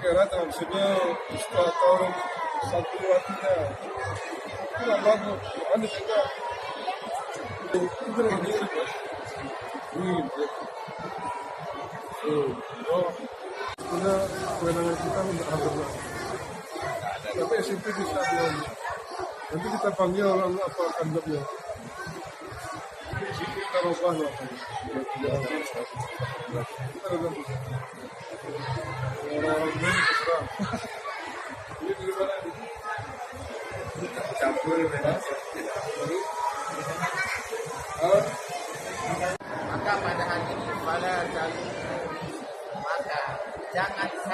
kira maksudnya tahun satu artinya itu bagus. Anda juga itu ini oh sudah kewenangan kita untuk hadir. Tapi SMP bisa belum. Nanti kita panggil orang apa kantornya. Kita rubah loh. Orang-orang ini terserah. Ini gimana? Campur beda.